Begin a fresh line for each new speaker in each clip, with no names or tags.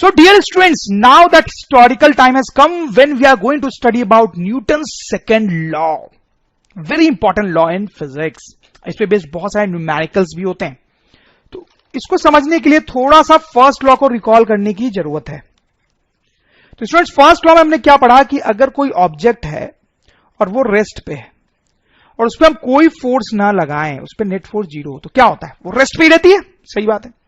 So dear students, now that historical time has come when we are going to study about Newton's second law. Very important law in physics. इस पे based बहुत सारे numericals भी होते हैं, तो इसको समझने के लिए थोड़ा सा फर्स्ट लॉ को रिकॉल करने की जरूरत है. तो स्टूडेंट्स, फर्स्ट लॉ में हमने क्या पढ़ा कि अगर कोई ऑब्जेक्ट है और वो रेस्ट पे है और उस पर हम कोई फोर्स ना लगाएं, उस पर नेट फोर्स 0 हो, तो क्या होता है? वो रेस्ट पे ही रहती है. सही बात है.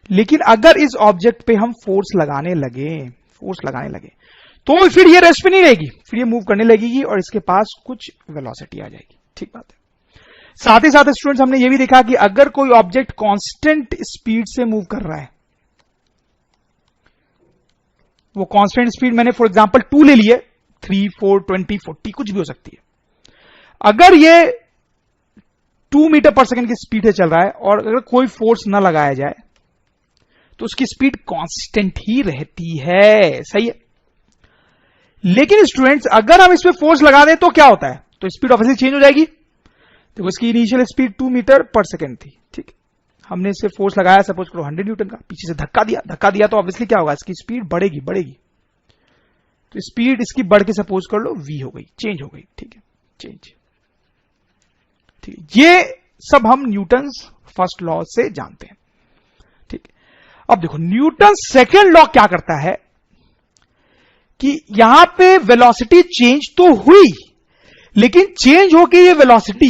लेकिन अगर इस ऑब्जेक्ट पे हम फोर्स लगाने लगे तो फिर ये रेस्ट पे नहीं रहेगी, फिर ये मूव करने लगेगी और इसके पास कुछ वेलोसिटी आ जाएगी. ठीक बात है. साथ ही साथ स्टूडेंट्स, हमने ये भी देखा कि अगर कोई ऑब्जेक्ट कांस्टेंट स्पीड से मूव कर रहा है, वो कांस्टेंट स्पीड मैंने फॉर एग्जांपल 2 ले लिए, 3, 4, 20, 40 कुछ भी हो सकती है. अगर ये 2 मीटर पर सेकेंड की स्पीड से चल रहा है और अगर कोई फोर्स ना लगाया जाए तो उसकी स्पीड कांस्टेंट ही रहती है. सही है. लेकिन स्टूडेंट्स, अगर हम इस पे फोर्स लगा दें तो क्या होता है? तो स्पीड ऑब्वियसली चेंज हो जाएगी. देखो, इसकी initial speed 2 metre per second थी. ठीक है. हमने इसे फोर्स लगाया, सपोज करो 100 न्यूटन का, पीछे से धक्का दिया तो ऑब्वियसली क्या होगा? इसकी स्पीड बढ़ेगी. तो स्पीड इसकी बढ़ के सपोज कर लो v हो गई, चेंज हो गई. ठीक है, चेंज. ठीक है. ये सब हम न्यूटन फर्स्ट लॉ से जानते हैं. ठीक है. अब देखो, न्यूटन सेकेंड लॉ क्या करता है कि यहां पे वेलोसिटी चेंज तो हुई, लेकिन चेंज होगी ये वेलोसिटी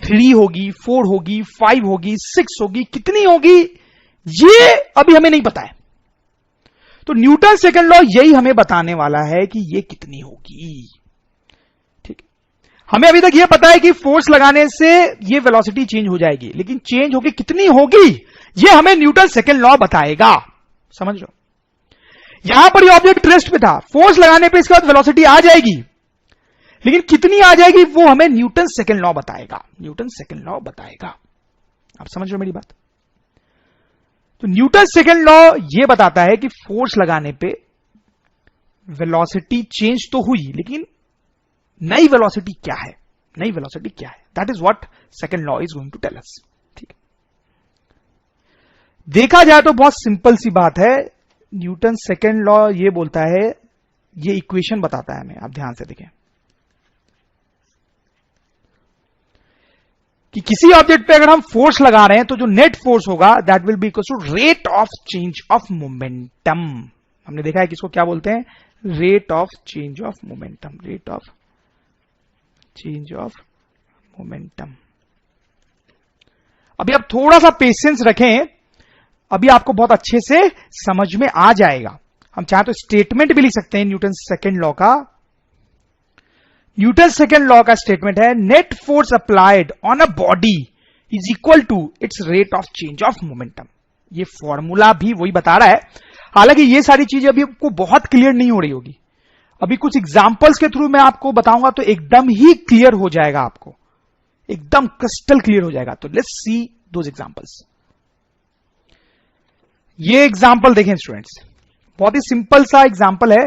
3 होगी, 4 होगी, 5 होगी, 6 होगी, कितनी होगी ये अभी हमें नहीं पता है. तो न्यूटन सेकेंड लॉ यही हमें बताने वाला है कि ये कितनी होगी. ठीक है. हमें अभी तक ये पता है कि फोर्स लगाने से ये वेलोसिटी चेंज हो जाएगी, लेकिन चेंज होगी कितनी होगी ये हमें न्यूटन सेकेंड लॉ बताएगा. समझ लो, यहां पर ये ऑब्जेक्ट रेस्ट पे था, फोर्स लगाने पे इसके बाद वेलोसिटी आ जाएगी, लेकिन कितनी आ जाएगी वो हमें न्यूटन सेकेंड लॉ बताएगा. न्यूटन सेकेंड लॉ बताएगा. आप समझ लो मेरी बात. तो न्यूटन सेकेंड लॉ ये बताता है कि फोर्स लगाने पे वेलोसिटी चेंज तो हुई, लेकिन नई वेलोसिटी क्या है? That is what second law is going to tell us. ठीक है. देखा जाए तो बहुत सिंपल सी बात है. न्यूटन सेकेंड लॉ ये बोलता है, ये इक्वेशन बताता है हमें. आप ध्यान से देखें कि किसी ऑब्जेक्ट पे अगर हम फोर्स लगा रहे हैं तो जो नेट फोर्स होगा that will be equal to rate of change of momentum. हमने देखा है कि इसको क्या बोलते हैं? Rate of change of momentum. Rate of change of momentum. अभी आप थोड़ा सा पेशेंस रखें, अभी आपको बहुत अच्छे से समझ में आ जाएगा. हम चाहे तो स्टेटमेंट भी लिख सकते हैं न्यूटन सेकेंड लॉ का. न्यूटन सेकेंड लॉ का स्टेटमेंट है, net force applied on a body is equal to its rate of change of momentum. ये फॉर्मूला भी वही बता रहा है. हालांकि ये सारी चीजें अभी आपको बहुत क्लियर नहीं हो रही होगी. अभी कुछ एग्जांपल्स के थ्रू मैं आपको बताऊंगा तो एकदम ही क्लियर हो जाएगा, आपको एकदम क्रिस्टल क्लियर हो जाएगा. तो लेट्स सी दोज एग्जांपल्स. ये एग्जाम्पल देखें स्टूडेंट्स, बहुत ही सिंपल सा एग्जाम्पल है.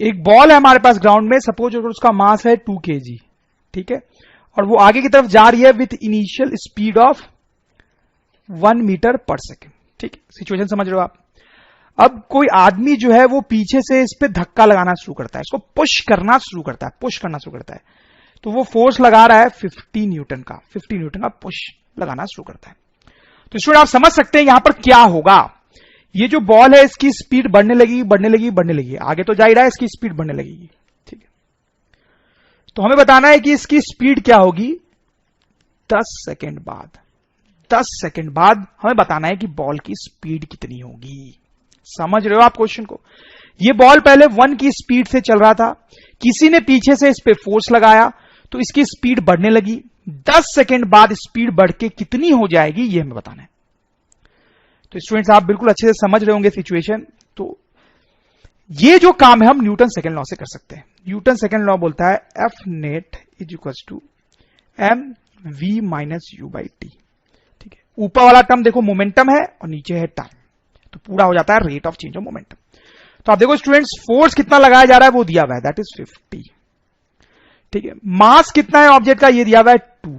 एक बॉल है हमारे पास ग्राउंड में, सपोज अगर उसका मास है 2 kg. ठीक है. और वो आगे की तरफ जा रही है with initial speed of 1 metre per second. ठीक है. सिचुएशन समझ रहे हो आप. अब कोई आदमी जो है वो पीछे से इस पे धक्का लगाना शुरू करता है, इसको पुश करना शुरू करता है. तो वो फोर्स लगा रहा है 50 न्यूटन का पुश लगाना शुरू करता है. तो स्टूडेंट, आप समझ सकते हैं यहां पर क्या होगा. ये जो बॉल है इसकी स्पीड बढ़ने लगी. आगे तो जा ही रहा है, इसकी स्पीड बढ़ने लगेगी. ठीक है. तो हमें बताना है कि इसकी स्पीड क्या होगी 10 सेकेंड बाद हमें बताना है कि बॉल की स्पीड कितनी होगी. समझ रहे हो आप क्वेश्चन को? ये बॉल पहले 1 की स्पीड से चल रहा था, किसी ने पीछे से इस पे फोर्स लगाया तो इसकी स्पीड बढ़ने लगी. 10 सेकेंड बाद स्पीड बढ़ के कितनी हो जाएगी ये हमें बताना है. तो स्टूडेंट्स, आप बिल्कुल अच्छे से समझ रहे होंगे सिचुएशन. तो ये जो काम है हम न्यूटन सेकेंड लॉ से कर सकते हैं. न्यूटन सेकेंड लॉ बोलता है f net is equal to m v minus u by t. ठीक है. ऊपर वाला टर्म देखो मोमेंटम है और नीचे है टाइम, तो पूरा हो जाता है rate of change of momentum. तो आप देखो स्टूडेंट्स, फोर्स कितना लगाया जा रहा है वो दिया हुआ है, दैट इज 50. ठीक है. मास कितना है ऑब्जेक्ट का, ये दिया हुआ है 2.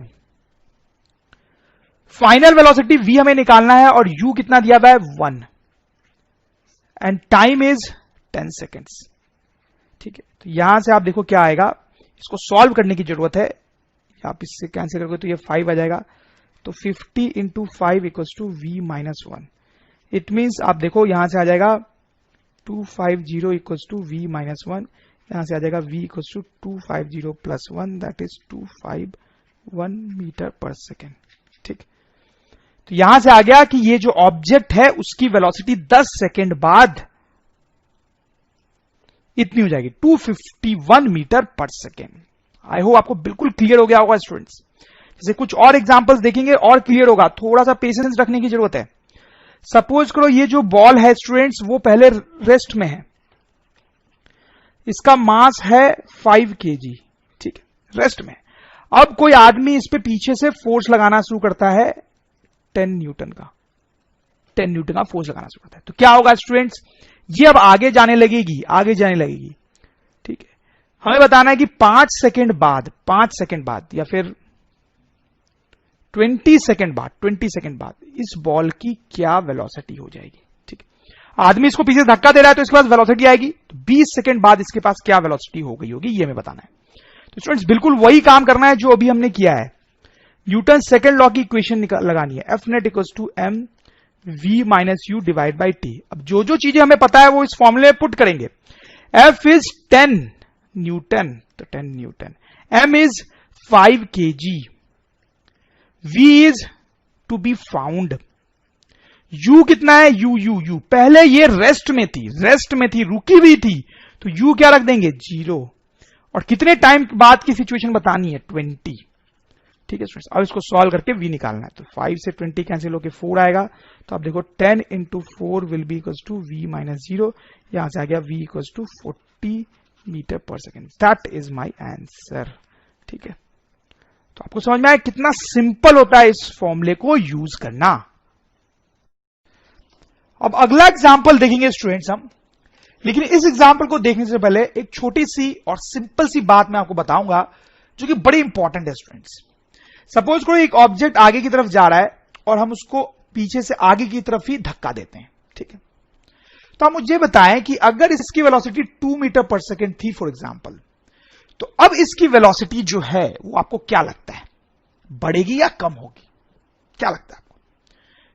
फाइनल वेलोसिटी v हमें निकालना है और u कितना दिया हुआ है 1. And time is 10 seconds. ठीक है, तो यहां से आप देखो क्या आएगा, इसको सॉल्व करने की जरूरत है। आप इससे कैंसिल करोगे तो ये 5 आ जाएगा, तो 50 into 5 equals to v minus 1। It means आप देखो यहां से आ जाएगा 250 इक्वल्स टू v माइनस 1, यहां से आ जाएगा v equals to 250 plus 1 that is 251 metre per second. ठीक, तो यहां से आ गया कि ये जो ऑब्जेक्ट है उसकी वेलोसिटी 10 सेकेंड बाद इतनी हो जाएगी 251 metre per second. I hope आपको बिल्कुल क्लियर हो गया होगा स्टूडेंट्स। जैसे कुछ और एग्जांपल्स देखेंगे और क्लियर होगा, थोड़ा सा पेशेंस रखने की जरूरत है। सपोज करो ये जो बॉल है स्टूडेंट्स वो पहले रेस्ट में है, इसका मास है 5 kg। ठीक है, रेस्ट में। अब कोई आदमी इस पे पीछे से फोर्स लगाना शुरू करता है 10 न्यूटन का, 10 न्यूटन का फोर्स लगाना शुरू करता है, तो क्या होगा स्टूडेंट्स, ये अब आगे जाने लगेगी, आगे जाने लगेगी। ठीक है, हमें बताना है कि 5 सेकेंड बाद, 5 सेकेंड बाद या फिर 20 सेकेंड बाद, 20 सेकेंड बाद इस बॉल की क्या वेलोसिटी हो जाएगी। ठीक है, आदमी इसको पीछे धक्का दे रहा है तो इसके पास वेलोसिटी आएगी, तो 20 सेकेंड बाद इसके पास क्या वेलोसिटी हो गई होगी, ये हमें बताना है। तो स्टूडेंट्स बिल्कुल वही काम करना है जो अभी हमने किया है। न्यूटन सेकेंड लॉ की इक्वेशन लगानी है, f net equals to m v minus u divide by t. अब जो जो चीजें हमें पता है वो इस फॉर्मूले में पुट करेंगे। F इज 10 न्यूटन, तो 10 Newton, M is 5 kg, V is to be found, U कितना है, U पहले ये रेस्ट में थी, रुकी हुई थी, तो U क्या रख देंगे 0, और कितने टाइम बाद की सिचुएशन बतानी है 20। ठीक है स्टूडेंट्स, अब इसको सॉल्व करके v निकालना है, तो 5 से 20 कैंसिल होकर 4 आएगा, तो आप देखो 10 into 4 will be equals to v minus 0, यहां से आ गया v equals to 40 metre per second. That is my answer. ठीक है, तो आपको समझ में आया कितना सिंपल होता है इस फॉर्मूले को यूज करना। अब अगला एग्जाम्पल देखेंगे स्टूडेंट्स हम, लेकिन इस एग्जाम्पल को देखने से पहले एक छोटी सी और सिंपल सी बात मैं आपको बताऊंगा जो कि बड़ी इंपॉर्टेंट है स्टूडेंट्स। सपोज करो एक ऑब्जेक्ट आगे की तरफ जा रहा है और हम उसको पीछे से आगे की तरफ ही धक्का देते हैं। ठीक है, तो आप मुझे बताएं कि अगर इसकी वेलोसिटी 2 मीटर पर सेकेंड थी फॉर एग्जांपल, तो अब इसकी वेलोसिटी जो है वो आपको क्या लगता है, बढ़ेगी या कम होगी, क्या लगता है आपको?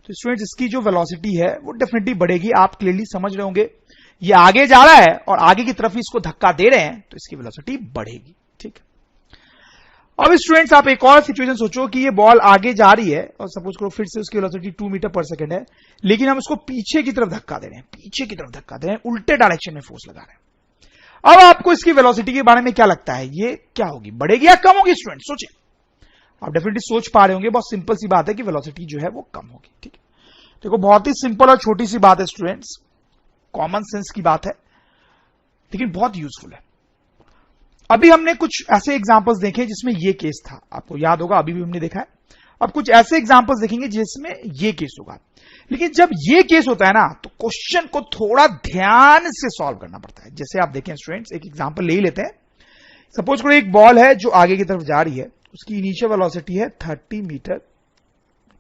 तो स्टूडेंट्स इसकी जो वेलोसिटी है वो डेफिनेटली बढ़ेगी। आप क्लियरली समझ रहे होंगे, ये आगे जा रहा है और आगे की तरफ ही इसको धक्का दे रहे हैं, तो इसकी वेलोसिटी बढ़ेगी। ठीक है, अब स्टूडेंट्स आप एक और सिचुएशन सोचो कि ये बॉल आगे जा रही है और सपोज करो फिर से उसकी वेलोसिटी 2 मीटर पर सेकेंड है, लेकिन हम उसको पीछे की तरफ धक्का दे रहे हैं, पीछे की तरफ धक्का दे रहे हैं, उल्टे डायरेक्शन में फोर्स लगा रहे हैं। अब आपको इसकी वेलोसिटी के बारे में क्या लगता है, ये क्या होगी, बढ़ेगी या कम होगी? स्टूडेंट सोचिए, आप डेफिनेटली सोच पा रहे होंगे, बहुत सिंपल सी बात है कि वेलोसिटी जो है वो कम होगी। ठीक है, देखो बहुत ही सिंपल और छोटी सी बात है स्टूडेंट्स, कॉमन सेंस की बात है, लेकिन बहुत यूजफुल है। अभी हमने कुछ ऐसे एग्जांपल्स देखे जिसमें ये केस था, आपको याद होगा अभी भी हमने देखा है। अब कुछ ऐसे एग्जांपल्स देखेंगे जिसमें ये केस होगा, लेकिन जब ये केस होता है ना तो क्वेश्चन को थोड़ा ध्यान से सॉल्व करना पड़ता है। जैसे आप देखें स्टूडेंट्स, एक एग्जांपल ले ही लेते हैं। सपोज करो एक बॉल है जो आगे की तरफ जा रही है, उसकी इनिशियल वेलोसिटी है 30 मीटर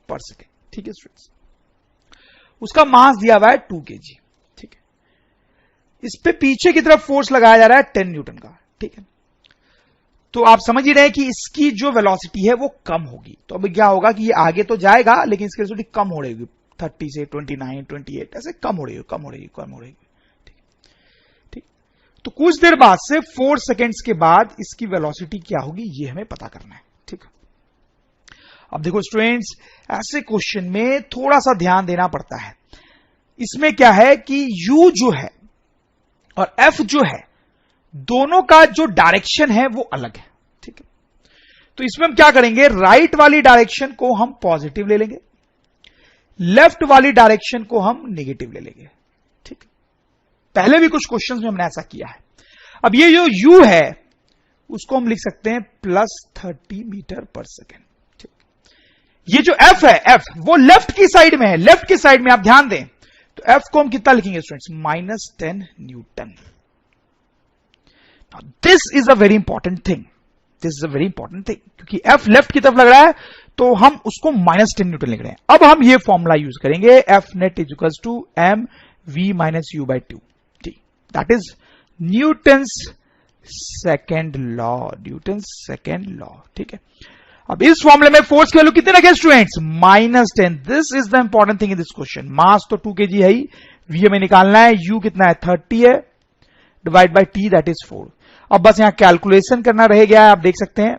पर सेकेंड। ठीक है स्टूडेंट्स, उसका मास दिया हुआ है 2 kg। ठीक है, इस पे पीछे की तरफ फोर्स लगाया जा रहा है 10 न्यूटन का। ठीक है, तो आप समझ ही रहे हैं कि इसकी जो वेलोसिटी है वो कम होगी। तो अब क्या होगा कि ये आगे तो जाएगा लेकिन इसकी वेलोसिटी कम हो रहेगी, 30 से 29, 28 ऐसे कम हो रहेगी। ठीक, तो कुछ देर बाद से 4 सेकेंड्स के बाद इसकी वेलोसिटी क्या होगी ये हमें पता करना है। ठीक, अब देखो स्टूडेंट्स, ऐसे क्वेश्चन में थोड़ा सा ध्यान देना पड़ता है। इसमें क्या है कि u जो है और f जो है दोनों का जो डायरेक्शन है वो अलग है। ठीक है, तो इसमें हम क्या करेंगे, राइट वाली डायरेक्शन को हम पॉजिटिव ले लेंगे, लेफ्ट वाली डायरेक्शन को हम नेगेटिव ले लेंगे। ठीक, पहले भी कुछ क्वेश्चंस में हमने ऐसा किया है। अब ये जो u है उसको हम लिख सकते हैं +30 मीटर पर सेकेंड। ठीक, ये जो f है, f वो लेफ्ट की साइड में है, लेफ्ट की साइड में आप ध्यान दें, तो f को हम कितना लिखेंगे students, -10 Newton. This is a very important thing, क्योंकि f लेफ्ट की तरफ लग रहा है तो हम उसको -10 न्यूटन लिख रहे हैं। अब हम ये फॉर्मूला यूज करेंगे, F net is equals to m v minus u by two t, that is Newton's second law, Newton second law. ठीक है, अब इस फॉर्मूले में फोर्स की वैल्यू कितने रखे students? -10। This is the important thing in this question. Mass तो 2 kg है ही, v हमें निकालना है, u कितना है 30 है, divide by t that is 4। अब बस यहां कैलकुलेशन करना रह गया है, आप देख सकते हैं।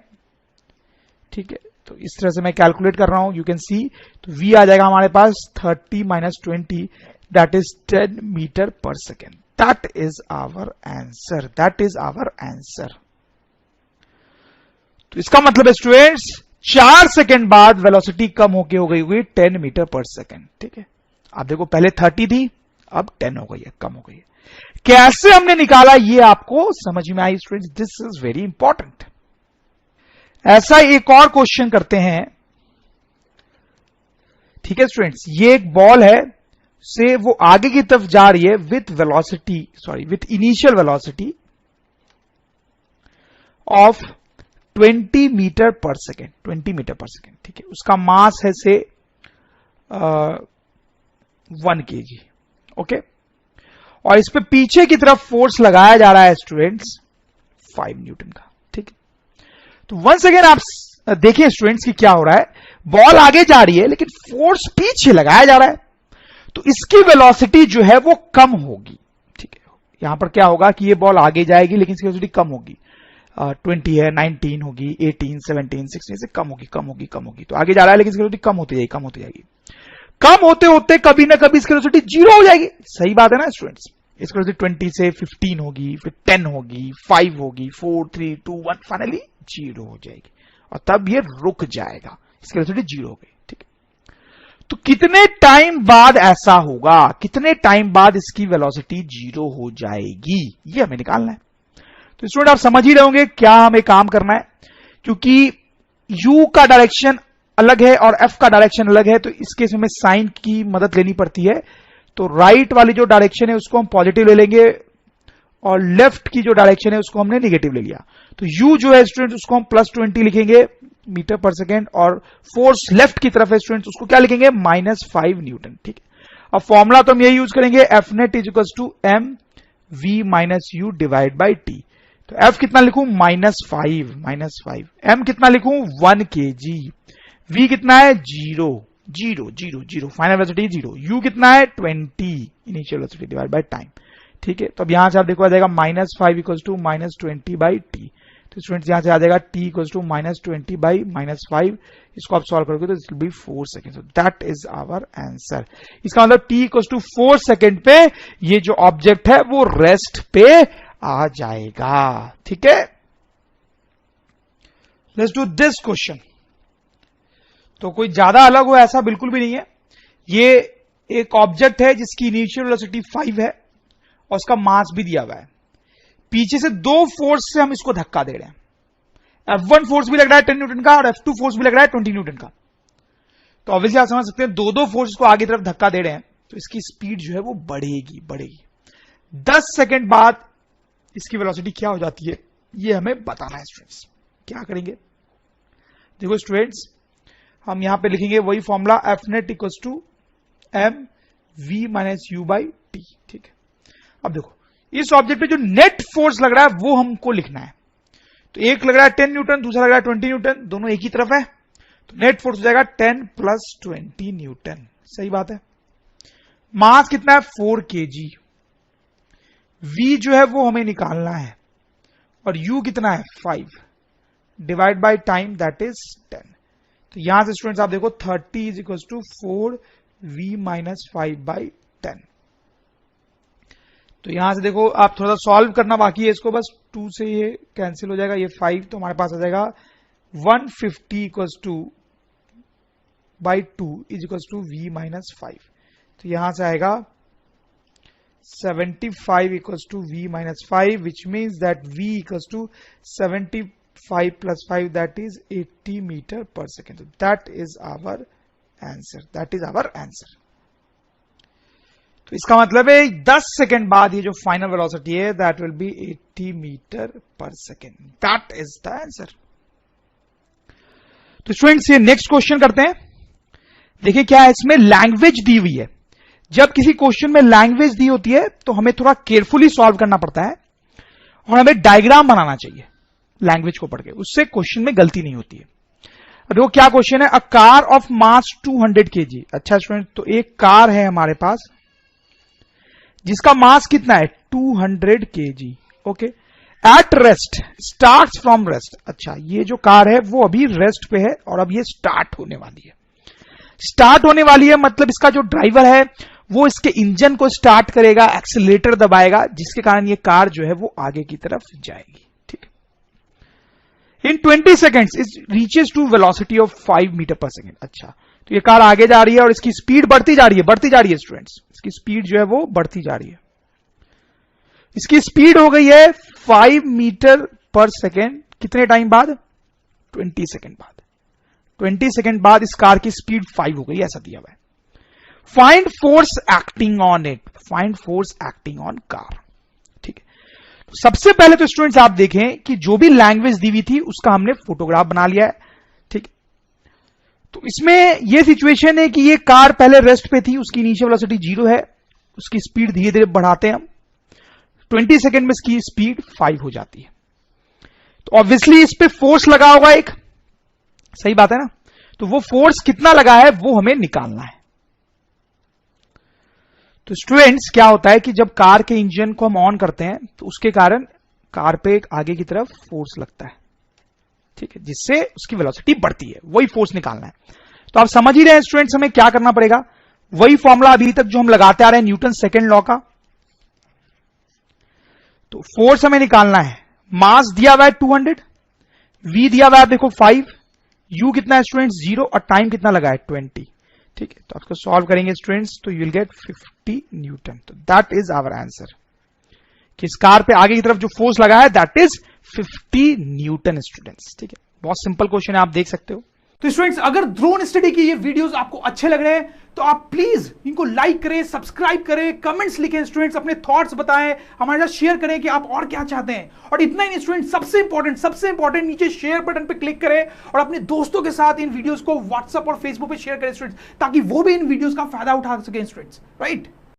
ठीक है, तो इस तरह से मैं कैलकुलेट कर रहा हूं, यू कैन सी। तो v आ जाएगा हमारे पास 30 minus 20 that is 10 metre per second. That is our answer, that is our answer. तो इसका मतलब है स्टूडेंट्स 4 सेकेंड बाद वेलोसिटी कम होके हो गई हुई 10 मीटर पर सेकेंड। ठीक है, आप देखो पहले 30 थी, अब 10 हो गई है, कम हो गई है। कैसे हमने निकाला ये आपको समझ में आई students, this is very important. ऐसा एक और क्वेश्चन करते हैं। ठीक है स्टूडेंट्स, ये एक बॉल है से वो आगे की तरफ जा रही है with velocity, sorry with initial velocity of 20 metre per second, 20 metre per second. ठीक है, उसका मास है से 1 kg। ओके, और इस पे पीछे की तरफ फोर्स लगाया जा रहा है स्टूडेंट्स 5 न्यूटन का। ठीक है, तो वंस अगेन आप देखिए स्टूडेंट्स कि क्या हो रहा है, बॉल आगे जा रही है लेकिन फोर्स पीछे लगाया जा रहा है, तो इसकी वेलोसिटी जो है वो कम होगी। ठीक है, यहां पर क्या होगा कि ये बॉल आगे जाएगी लेकिन इसकी वेलोसिटी कम होगी। 20 है, 19 होगी, 18, 17, 16 से कम होगी, कम होगी, कम होगी। तो आगे जा रहा है लेकिन इसकी वेलोसिटी कम होती जाएगी, कम होती जाएगी। कम होते होते कभी ना कभी इसकी वेलोसिटी 0 हो जाएगी। सही बात है ना स्टूडेंट्स? इसकी वेलोसिटी 20 से 15 होगी, फिर 10 होगी, 5 होगी, 4, 3, 2, 1, फाइनली 0 हो जाएगी और तब ये रुक जाएगा, इसकी वेलोसिटी 0 हो गई। ठीक है, तो कितने टाइम बाद ऐसा होगा, कितने टाइम बाद इसकी वेलोसिटी 0 हो जाएगी, ये हमें निकालना है। तो स्टूडेंट आप समझ ही रहे होंगे क्या हमें काम करना है, क्योंकि u का डायरेक्शन अलग है और f का डायरेक्शन अलग है, तो इस केस में साइन की मदद लेनी पड़ती है। तो राइट वाली जो डायरेक्शन है उसको हम पॉजिटिव ले लेंगे और लेफ्ट की जो डायरेक्शन है उसको हमने नेगेटिव ले लिया। तो u जो है स्टूडेंट उसको हम +20 लिखेंगे मीटर पर सेकेंड, और फोर्स लेफ्ट की तरफ है स्टूडेंट उसको क्या लिखेंगे -5 न्यूटन। ठीक है, अब फॉर्मूला तो हम यही यूज करेंगे, f net is equal to m v minus u divide by t. तो f कितना लिखूं -5, m कितना लिखूं 1 kg, v कितना है 0, 0, 0, 0, फाइनल वेलोसिटी 0, u कितना है 20 initial velocity divide by time. ठीक है, तो अब यहां से आप देखो आ जाएगा -5 इक्वल टू -20 बाई टी। तो स्टूडेंट्स यहां से आ जाएगा t इक्वल टू -20 बाई -5। इसको आप सॉल्व करोगे तो it will be 4 second. So that is our answer. इसका मतलब t इक्वल टू 4 सेकेंड पे ये जो ऑब्जेक्ट है वो रेस्ट पे आ जाएगा। ठीक है, लेट्स डू दिस क्वेश्चन। तो कोई ज्यादा अलग हो ऐसा बिल्कुल भी नहीं है। ये एक ऑब्जेक्ट है जिसकी इनिशियल वेलोसिटी 5 है और उसका मास भी दिया हुआ है। पीछे से 2 फोर्स से हम इसको धक्का दे रहे हैं। F1 फोर्स भी लग रहा है 10 न्यूटन का और F2 फोर्स भी लग रहा है 20 न्यूटन का। तो ऑब्वियसली आप समझ सकते हैं 2 फोर्स को आगे तरफ धक्का दे रहे हैं तो इसकी स्पीड जो है वो बढ़ेगी। 10 सेकेंड बाद इसकी वेलोसिटी क्या हो जाती है ये हमें बताना है स्टूडेंट्स। क्या करेंगे, देखो स्टूडेंट्स हम यहां पे लिखेंगे वही formula f net equal to m v minus u by t. ठीक है, अब देखो इस ऑब्जेक्ट पे जो नेट फोर्स लग रहा है वो हमको लिखना है। तो एक लग रहा है 10 न्यूटन, दूसरा लग रहा है 20 न्यूटन, दोनों एक ही तरफ है, तो नेट फोर्स हो जाएगा 10 प्लस 20 न्यूटन। सही बात है। मास कितना है 4 kg, v जो है वो हमें निकालना है और u कितना है 5 divide by time that is 10। तो यहां से स्टूडेंट्स आप देखो 30 is equal to 4 v minus 5 by 10। तो यहां से देखो आप थोड़ा सा सॉल्व करना बाकी है इसको, बस 2 से ये कैंसिल हो जाएगा, ये 5 तो हमारे पास आ जाएगा 150 equal to by 2 is equal to v minus 5। तो यहां से आएगा 75 equals to v minus 5, which means that v equals to 75 plus 5, that is 80 meter per second. So that is our answer. That is our answer. तो इसका मतलब है 10 second बाद ये जो फाइनल वेलोसिटी है that will be 80 meter per second. That is the answer. तो students ये नेक्स्ट क्वेश्चन करते हैं। देखिए क्या है, इसमें लैंग्वेज दी हुई है जब किसी क्वेश्चन में लैंग्वेज दी होती है तो हमें थोड़ा केयरफुली सॉल्व करना पड़ता है और हमें डायग्राम बनाना चाहिए लैंग्वेज को पढ़ के, उससे क्वेश्चन में गलती नहीं होती है। देखो क्या क्वेश्चन है, a car of mass 200 kg। अच्छा स्टूडेंट, तो एक कार है हमारे पास जिसका मास कितना है 200 kg। Okay, at rest start from rest. अच्छा, ये जो कार है वो अभी रेस्ट पे है और अब ये स्टार्ट होने वाली है। स्टार्ट होने वाली है मतलब इसका जो ड्राइवर है वो इसके इंजन को स्टार्ट करेगा, एक्सीलरेटर दबाएगा, जिसके कारण ये कार जो है वो आगे की तरफ जाएगी। ठीक है, in 20 seconds it reaches to velocity of 5 metre per second. अच्छा, तो ये कार आगे जा रही है और इसकी स्पीड बढ़ती जा रही है स्टूडेंट्स, इसकी स्पीड जो है वो बढ़ती जा रही है। इसकी स्पीड हो गई है 5 मीटर पर सेकेंड। कितने टाइम बाद? 20 सेकेंड बाद। 20 सेकेंड बाद इस कार की स्पीड 5 हो गई, ऐसा दिया हुआ है। Find force acting on it, find force acting on car. ठीक है, सबसे पहले तो स्टूडेंट्स आप देखें कि जो भी लैंग्वेज दी हुई थी उसका हमने फोटोग्राफ बना लिया है। ठीक, तो इसमें यह सिचुएशन है कि ये कार पहले रेस्ट पे थी, उसकी इनिशियल वेलोसिटी 0 है, उसकी स्पीड धीरे धीरे बढ़ाते हैं हम, 20 सेकेंड में इसकी स्पीड 5 हो जाती है। तो ऑब्वियसली इस पे फोर्स लगा होगा एक, सही बात है ना। तो वो फोर्स कितना लगा है वो हमें निकालना है। तो स्टूडेंट्स क्या होता है कि जब कार के इंजन को हम ऑन करते हैं तो उसके कारण कार पे एक आगे की तरफ फोर्स लगता है, ठीक है, जिससे उसकी वेलोसिटी बढ़ती है, वही फोर्स निकालना है। तो आप समझ ही रहे हैं स्टूडेंट्स हमें क्या करना पड़ेगा, वही फॉर्मूला अभी तक जो हम लगाते आ रहे हैं न्यूटन सेकेंड लॉ का। तो फोर्स हमें निकालना है, मास दिया हुआ है 200, वी दिया हुआ है देखो 5, यू कितना है स्टूडेंट्स 0 और टाइम कितना लगा है 20। ठीक है, तो आपको सॉल्व करेंगे स्टूडेंट्स तो यू विल गेट 50 न्यूटन। तो दैट इज आवर आंसर कि इस कार पे आगे की तरफ जो फोर्स लगा है दैट इज 50 न्यूटन स्टूडेंट्स। ठीक है, बहुत सिंपल क्वेश्चन है, आप देख सकते हो।
तो स्टूडेंट्स अगर ड्रोन स्टडी की ये वीडियोस आपको अच्छे लग रहे हैं तो आप प्लीज इनको लाइक करें, सब्सक्राइब करें, कमेंट्स लिखें स्टूडेंट्स, अपने थॉट्स बताएं, हमारे साथ शेयर करें कि आप और क्या चाहते हैं। और इतना ही नहीं स्टूडेंट्स, सबसे इंपॉर्टेंट नीचे शेयर बटन पे क्लिक करें और अपने दोस्तों के साथ इन वीडियोस को व्हाट्सएप और फेसबुक पे शेयर करें स्टूडेंट्स, ताकि वो भी इन वीडियोस का फायदा उठा सकें स्टूडेंट्स, राइट।